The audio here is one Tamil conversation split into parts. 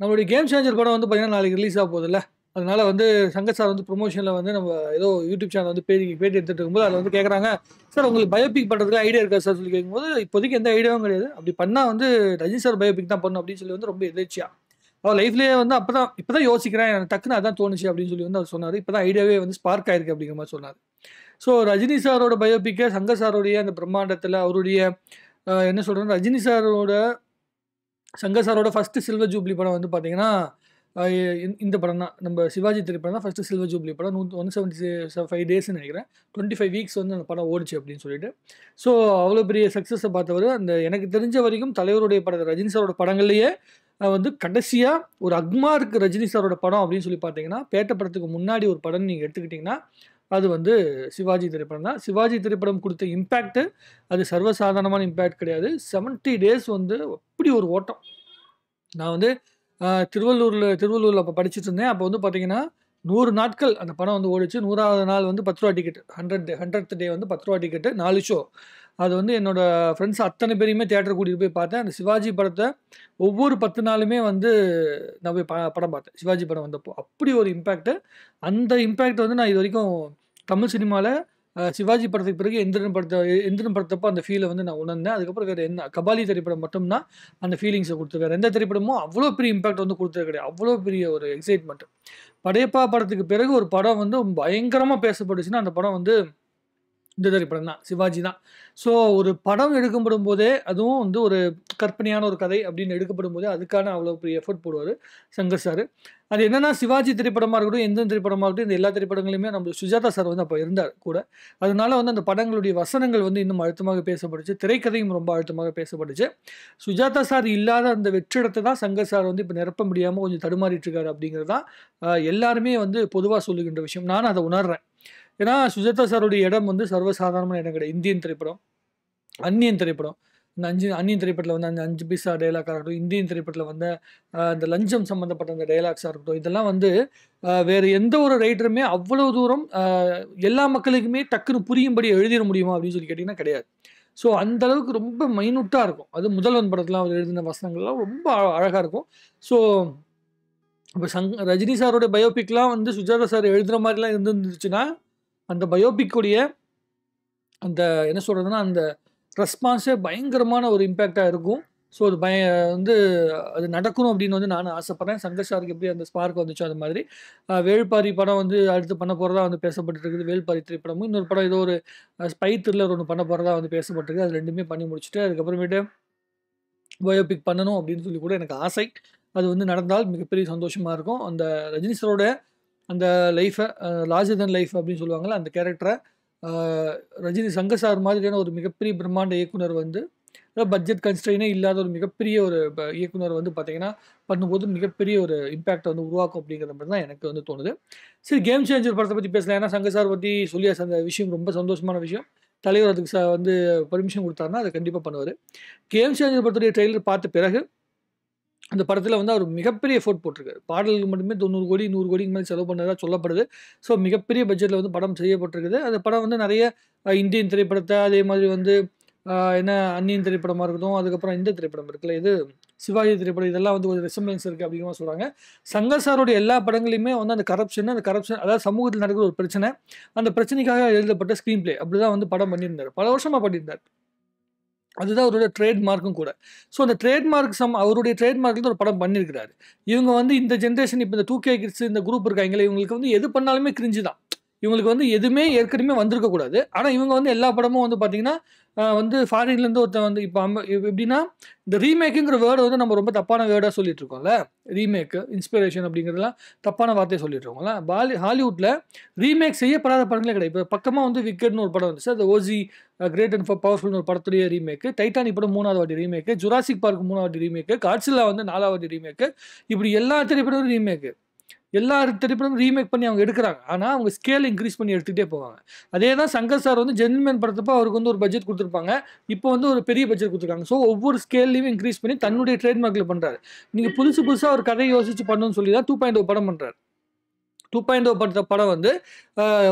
நம்மளுடைய கேம் சேஞ்சர் படம் வந்து பார்த்தீங்கன்னா நாளைக்கு ரிலீஸ் ஆக போகுதுல்ல. அதனால வந்து சங்கர் சார் வந்து ப்ரொமோஷனில் வந்து நம்ம ஏதோ யூடியூப் சேனல் வந்து பேட்டி எடுத்துட்டு இருக்கும்போது அதில் வந்து கேட்குறாங்க, சார் உங்களுக்கு பயோபிக் பண்ணுறதுக்கு ஐடியா இருக்கா சார் சொல்லி கேட்கும்போது, இப்போதைக்கு எந்த ஐடியாவும் கிடையாது. அப்படி பண்ணால் வந்து ரஜினி சார் பயோபிக் தான் பண்ணணும் அப்படின்னு சொல்லி வந்து ரொம்ப எதிர்ச்சியா. அவர் லைஃப்லேயே வந்து இப்போதான் யோசிக்கிறேன், எனக்கு டக்குன்னு அதான் தோணுச்சு அப்படின்னு சொல்லி வந்து அவர் சொன்னார். இப்போ தான் ஐடியாவே வந்து ஸ்பார்க் ஆயிருக்கு அப்படிங்கிற மாதிரி சொன்னார். ஸோ ரஜினி சாரோட பயோபிக்கை சங்கர் சாரோடைய அந்த பிரம்மாண்டத்தில் அவருடைய என்ன சொல்கிறேன்னா ரஜினி சாரோட சங்கர் சாரோட ஃபஸ்ட்டு சில்வர் ஜூப்ளி படம் வந்து பார்த்தீங்கன்னா இந்த படம் தான். நம்ம சிவாஜி திரைப்படம் தான் ஃபஸ்ட்டு சில்வர் ஜூப்ளி படம். 175 டேஸ்ன்னு நினைக்கிறேன். 25 வீக்ஸ் வந்து அந்த படம் ஓடிச்சு அப்படின்னு சொல்லிட்டு. ஸோ அவ்வளோ பெரிய சக்ஸஸை பார்த்தவர். அந்த எனக்கு தெரிஞ்ச வரைக்கும் தலைவருடைய படம் ரஜினி சாரோட படங்கள்லேயே வந்து கடைசியாக ஒரு அக்மார்க்கு ரஜினி சாரோட படம் அப்படின்னு சொல்லி பார்த்தீங்கன்னா, பேட்ட படத்துக்கு முன்னாடி ஒரு படம் நீங்கள் எடுத்துக்கிட்டிங்கன்னா அது வந்து சிவாஜி திரைப்படம் தான். சிவாஜி திரைப்படம் கொடுத்த இம்பேக்ட்டு அது சர்வசாதாரணமான இம்பேக்ட் கிடையாது. 70 டேஸ் வந்து அப்படி ஒரு ஓட்டம். நான் வந்து திருவள்ளூரில் அப்போ படிச்சுட்டு இருந்தேன். அப்போ வந்து பார்த்தீங்கன்னா 100 நாட்கள் அந்த படம் வந்து ஓடிச்சு. 100வது நாள் வந்து ₹10 டிக்கெட். 100th டே வந்து ₹10 டிக்கெட்டு 4 ஷோ. அது வந்து என்னோட ஃப்ரெண்ட்ஸ் அத்தனை பேரையுமே தியேட்டர் கூட்டிகிட்டு போய் பார்த்தேன். அந்த சிவாஜி படத்தை ஒவ்வொரு 10 நாளுமே வந்து நான் போய் படம் பார்த்தேன். சிவாஜி படம் வந்தப்போ அப்படி ஒரு இம்பேக்ட்டு. அந்த இம்பேக்ட் வந்து நான் இது வரைக்கும் தமிழ் சினிமாவில் சிவாஜி படத்துக்கு பிறகு எந்திரன் படத்தப்போ அந்த ஃபீலை வந்து நான் உணர்ந்தேன். அதுக்கப்புறம் வேறு என்ன கபாலி திரைப்படம் மட்டும்தான் அந்த ஃபீலிங்ஸை கொடுத்து, வேறு எந்த திரைப்படமும் அவ்வளோ பெரிய இம்பேக்ட் வந்து கொடுத்தது கிடையாது. அவ்வளோ பெரிய ஒரு எக்ஸைட்மெண்ட். படையப்பா படத்துக்கு பிறகு ஒரு படம் வந்து பயங்கரமாக பேசப்பட்டுச்சுன்னா அந்த படம் வந்து இந்த திரைப்படம் தான், சிவாஜி தான். ஸோ ஒரு படம் எடுக்கப்படும் போதே அதுவும் வந்து ஒரு கற்பனையான ஒரு கதை அப்படின்னு எடுக்கப்படும் போதே அதுக்கான அவ்வளோ பெரிய எஃபர்ட் போடுவார் சங்கர் சார். அது என்னென்னா சிவாஜி திரைப்படமாக இருக்கட்டும், எந்த திரைப்படமாக இருக்கட்டும், இந்த எல்லா திரைப்படங்களுமே நம்ம சுஜாதா சார் வந்து அப்போ இருந்தார் கூட. அதனால வந்து அந்த படங்களுடைய வசனங்கள் வந்து இன்னும் அழுத்தமாக பேசப்பட்டுச்சு. திரைக்கதையும் ரொம்ப அழுத்தமாக பேசப்பட்டுச்சு. சுஜாதா சார் இல்லாத அந்த வெற்றிடத்தை தான் சங்கர் சார் வந்து இப்போ நிரப்ப முடியாமல் கொஞ்சம் தடுமாறிட்டு இருக்காரு அப்படிங்கிறது தான் எல்லாருமே வந்து பொதுவாக சொல்லுகின்ற விஷயம். நானும் அதை உணர்றேன். ஏன்னா சுஜாதா சாருடைய இடம் வந்து சர்வசாதாரணமான இடம் கிடையாது. இந்தியன் திரைப்படம், அந்நியன் திரைப்படம், இந்த அந்நியன் திரைப்படத்தில் வந்து அந்த 5 பைசா டைலாக்காக இருக்கட்டும், இந்தியன் திரைப்படத்தில் வந்து அந்த லஞ்சம் சம்மந்தப்பட்ட அந்த டைலாக்ஸாக இருக்கட்டும், இதெல்லாம் வந்து வேறு எந்த ஒரு ரைட்டருமே அவ்வளோ தூரம் எல்லா மக்களுக்குமே டக்குன்னு புரியும்படி எழுதிட முடியுமா அப்படின்னு சொல்லி கேட்டிங்கன்னா கிடையாது. ஸோ அந்தளவுக்கு ரொம்ப மைனூட்டாக இருக்கும். அது முதல்வன் படத்தில் அவர் எழுதின வசனங்கள்லாம் ரொம்ப அழகாக இருக்கும். ஸோ இப்போ ரஜினி சாரோட பயோபிக்லாம் வந்து சுஜாதா சார் எழுதுகிற மாதிரிலாம் இருந்துருந்துச்சுன்னா அந்த பயோபிக்குடைய அந்த என்ன சொல்கிறதுனா அந்த ரெஸ்பான்ஸே பயங்கரமான ஒரு இம்பேக்டாக இருக்கும். ஸோ அது வந்து அது நடக்கணும் அப்படின்னு வந்து நானும் ஆசைப்பட்றேன். சங்கர் சாருக்கு எப்படி அந்த ஸ்பார்க் வந்துச்சோ அது மாதிரி. வேள்பாரி படம் வந்து அடுத்து பண்ண போகிறதா வந்து பேசப்பட்டு இருக்குது. வேள்பாரி திரைப்படமும் இன்னொரு படம் ஏதோ ஒரு ஸ்பை த்ரில்லர் ஒன்று பண்ண போகிறதா வந்து பேசப்பட்டிருக்கு. அது ரெண்டுமே பண்ணி முடிச்சுட்டு அதுக்கப்புறமேட்டு பயோபிக் பண்ணணும் அப்படின்னு சொல்லி கூட எனக்கு ஆசை. அது வந்து நடந்தால் மிகப்பெரிய சந்தோஷமாக இருக்கும். அந்த ரஜினி சாரோட அந்த லைஃபை லார்ஜர் தென் லைஃப் அப்படின்னு சொல்லுவாங்கள்ல, அந்த கேரக்டரை சங்கர் சார் மாதிரியான ஒரு மிகப்பெரிய பிரம்மாண்ட இயக்குனர் வந்து பட்ஜெட் கன்ஸ்ட்ரெயினே இல்லாத ஒரு மிகப்பெரிய ஒரு இயக்குனர் வந்து பார்த்தீங்கன்னா பண்ணும்போது மிகப்பெரிய ஒரு இம்பேக்ட் வந்து உருவாக்கும் அப்படிங்கிற மாதிரி தான் எனக்கு வந்து தோணுது. சரி, கேம் சேஞ்சர் படத்தை பற்றி பேசலாம். ஏன்னா சங்கர் சார் பற்றி சொல்லியாச்சு. அந்த விஷயம் ரொம்ப சந்தோஷமான விஷயம். தலைவர் அதுக்கு வந்து பர்மிஷன் கொடுத்தாருன்னா அதை கண்டிப்பாக பண்ணுவார். கேம் சேஞ்சர் படத்துடைய ட்ரெய்லர் பார்த்த பிறகு அந்த படத்தில் வந்து அவர் மிகப்பெரிய எஃபோர்ட் போட்டிருக்காரு. பாடலுக்கு மட்டுமே 90 கோடி 100 கோடிக்கு மேலே செலவு பண்ணதாக சொல்லப்படுது. ஸோ மிகப்பெரிய பட்ஜெட்டில் வந்து படம் செய்யப்பட்டிருக்குது. அந்த படம் வந்து நிறைய இந்தியன் திரைப்படத்தை, அதே மாதிரி வந்து என்ன அந்நியன் திரைப்படமாக இருக்கட்டும், அதுக்கப்புறம் இந்த திரைப்படம் இருக்குல்ல, இது சிவாஜி திரைப்படம், இதெல்லாம் வந்து ஒரு ரெசம்பலன்ஸ் இருக்குது அப்படிங்கிற சொல்கிறாங்க. சங்கர் சாரோட எல்லா படங்களையுமே வந்து அந்த கரப்ஷன் அதாவது சமூகத்தில் நடக்கிற ஒரு பிரச்சனை, அந்த பிரச்சனைக்காக எழுதப்பட்ட ஸ்க்ரீன் பிளே அப்படி தான் வந்து படம் பண்ணியிருந்தார். பல வருஷமாக பண்ணியிருந்தார். அதுதான் அவரோட ட்ரேட்மார்க்கும் கூட. ஸோ அந்த ட்ரேட்மார்க் அவருடைய ட்ரேட்மார்க்கில் ஒரு படம் பண்ணியிருக்கிறாரு. இவங்க வந்து இந்த ஜென்ரேஷன் இப்போ இந்த 2K கிட்ஸ் இந்த குரூப் இருக்காங்களே, இவங்களுக்கு வந்து எது பண்ணாலுமே கிரிஞ்சு தான். இவங்களுக்கு வந்து எதுவுமே ஏற்கனவே வந்திருக்கக்கூடாது. ஆனால் இவங்க வந்து எல்லா படமும் வந்து பார்த்தீங்கன்னா வந்து ஃபாரின்லேருந்து ஒருத்தன் வந்து இப்போ எப்படின்னா இந்த ரீமேக்குங்கிற வேர்டை வந்து நம்ம ரொம்ப தப்பான வேர்டாக சொல்லிட்டு இருக்கோம்ல. ரீமேக்கு, இன்ஸ்பிரேஷன் அப்படிங்கிறதுலாம் தப்பான வார்த்தையை சொல்லிட்டு இருக்கோம்ல. ஹாலிவுட்டில் ரீமேக் செய்யப்படாத படங்களே கிடையாது. இப்போ பக்கமாக வந்து விக்கெட்னு ஒரு படம் வந்துச்சு. அது ஓஜி கிரேட் அண்ட் பவர்ஃபுல்னு ஒரு படத்துடைய ரீமேக்கு. டைட்டானிக் படம் 3வது வாட்டி ரீமேக்கு. ஜுராசிக் பார்க் 3வது வாட்டி ரீமேக்கு. காட்சில்லா வந்து 4வது வாட்டி ரீமேக்கு. இப்படி எல்லா திரைப்படமும் ரீமேக்கு. எல்லா திரைப்படமும் ரீமேக் பண்ணி அவங்க எடுக்கிறாங்க. ஆனால் அவங்க ஸ்கேல் இன்க்ரீஸ் பண்ணி எடுத்துகிட்டே போவாங்க. அதே தான் சங்கர் சார் வந்து ஜென்டில்மேன் படத்தப்போ அவருக்கு வந்து ஒரு பட்ஜெட் கொடுத்துருப்பாங்க. இப்போ வந்து ஒரு பெரிய பட்ஜெட் கொடுத்துருக்காங்க. ஸோ ஒவ்வொரு ஸ்கேல்லையும் இன்க்ரீஸ் பண்ணி தன்னுடைய ட்ரேட்மார்க்கில் பண்ணுறாரு. நீங்கள் புதுசாக ஒரு கதையை யோசிச்சு பண்ணணும்னு சொல்லி தான் 2.0 படம் பண்ணுறாரு. 2.0 படம்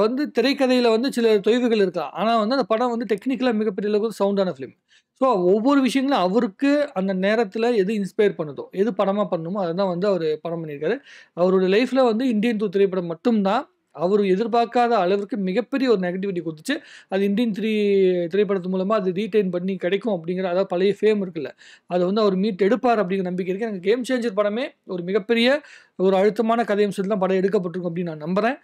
வந்து திரைக்கதையில் வந்து சில தொய்வுகள் இருக்கலாம். ஆனால் வந்து அந்த படம் வந்து டெக்னிக்கலாக மிகப்பெரிய அளவுக்கு சவுண்டான ஃபிலிம். ஸோ ஒவ்வொரு விஷயங்களும் அவருக்கு அந்த நேரத்தில எது இன்ஸ்பயர் பண்ணுதோ, எது படமா பண்ணணுமோ அத தான் வந்து அவரு படம் பண்ணியிருக்காரு. அவருடைய லைஃப்ல வந்து இந்தியன் 2 திரைப்படம் மட்டும் தான் அவரு எதிர்பார்க்காத அளவுக்கு மிகப்பெரிய ஒரு நெகட்டிவிட்டி குடுத்துச்சு. அது இந்தியன் 3 திரைப்படத்து மூலமா அது ரீடெயின் பண்ணி கிடைக்கும் அப்படிங்கிற அதாவது பழைய ஃபேம் இருக்குல்ல, அத வந்து அவர் மீட்டு எடுப்பார் அப்படிங்கிற நம்பிக்கை இருக்கு. எனக்கு கேம் சேஞ்சர் படமே ஒரு மிகப்பெரிய ஒரு அழுத்தமான கதையம்சத்துல தான் படம் எடுக்கப்பட்டிருக்கும் அப்படின்னு நான் நம்புறேன்.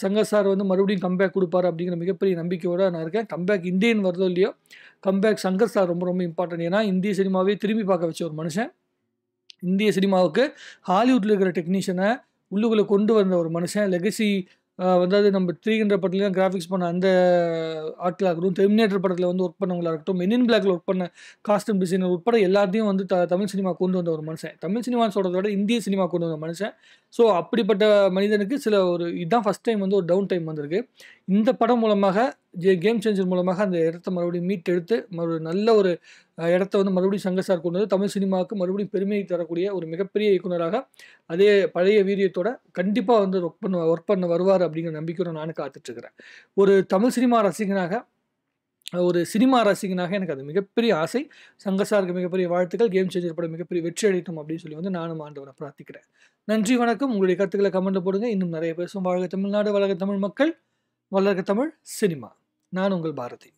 சங்கர் சார் வந்து மறுபடியும் கம்பேக் குடுப்பாரு அப்படிங்கிற மிகப்பெரிய நம்பிக்கையோட நான் இருக்கேன். கம்பேக் இந்தியன் வருதோ இல்லையோ, கம்பேக் சங்கர் சார் ரொம்ப ரொம்ப இம்பார்ட்டன்ட். ஏன்னா, இந்திய சினிமாவே திரும்பி பார்க்க வச்ச ஒரு மனுஷன். இந்திய சினிமாவுக்கு ஹாலிவுட்ல இருக்கிற டெக்னீஷியன உள்ளுக்குள்ள கொண்டு வந்த ஒரு மனுஷன். லெகசி அதாவது நம்ம 300 படத்துலலாம் கிராஃபிக்ஸ் பண்ண அந்த ஆட்களா இருக்கட்டும், டெர்மினேட்டர் படத்துல வந்து ஒர்க் பண்ணவங்களா இருக்கட்டும், மென் இன் பிளாக்ல ஒர்க் பண்ண காஸ்டியூம் டிசைனர் உட்பட எல்லாத்தையும் வந்து தமிழ் சினிமா கொண்டு வந்த ஒரு மனுஷன். தமிழ் சினிமான்னு சொல்றத விட இந்திய சினிமா கொண்டு வந்த மனுஷன். ஸோ அப்படிப்பட்ட மனிதனுக்கு இதுதான் ஃபர்ஸ்ட் டைம் வந்து ஒரு டவுன் டைம் வந்திருக்கு. இந்த படம் மூலமாக கேம் சேஞ்சர் மூலமாக அந்த இடத்த மறுபடியும் மீட்டெடுத்து நல்ல ஒரு இடத்த வந்து மறுபடியும் சங்கர் சார் கொண்டு வந்து தமிழ் சினிமாவுக்கு மறுபடியும் பெருமையை தரக்கூடிய ஒரு மிகப்பெரிய இயக்குனராக அதே பழைய வீரியத்தோட கண்டிப்பா வந்து ஒர்க் பண்ண வருவார் அப்படிங்கிற நம்பிக்கையோட நானும் காத்துட்டு இருக்கிறேன். ஒரு தமிழ் சினிமா ரசிகனாக ஒரு சினிமா ரசிகனாக எனக்கு அது மிகப்பெரிய ஆசை. சங்கர் சாருக்கு மிகப்பெரிய வாழ்த்துக்கள். கேம் சேஞ்சர் படம் மிகப்பெரிய வெற்றி அடையட்டும் அப்படின்னு சொல்லி வந்து நானும் ஆண்டவனை பிரார்த்திக்கிறேன். நன்றி, வணக்கம். உங்களுடைய கருத்துக்களை கமெண்ட்ல போடுங்க. இன்னும் நிறைய பேசுவோம். வாழ்க தமிழ்நாடு, வளர்க தமிழ் மக்கள், வளர்க தமிழ் சினிமா. நான் உங்கள் பாரதி.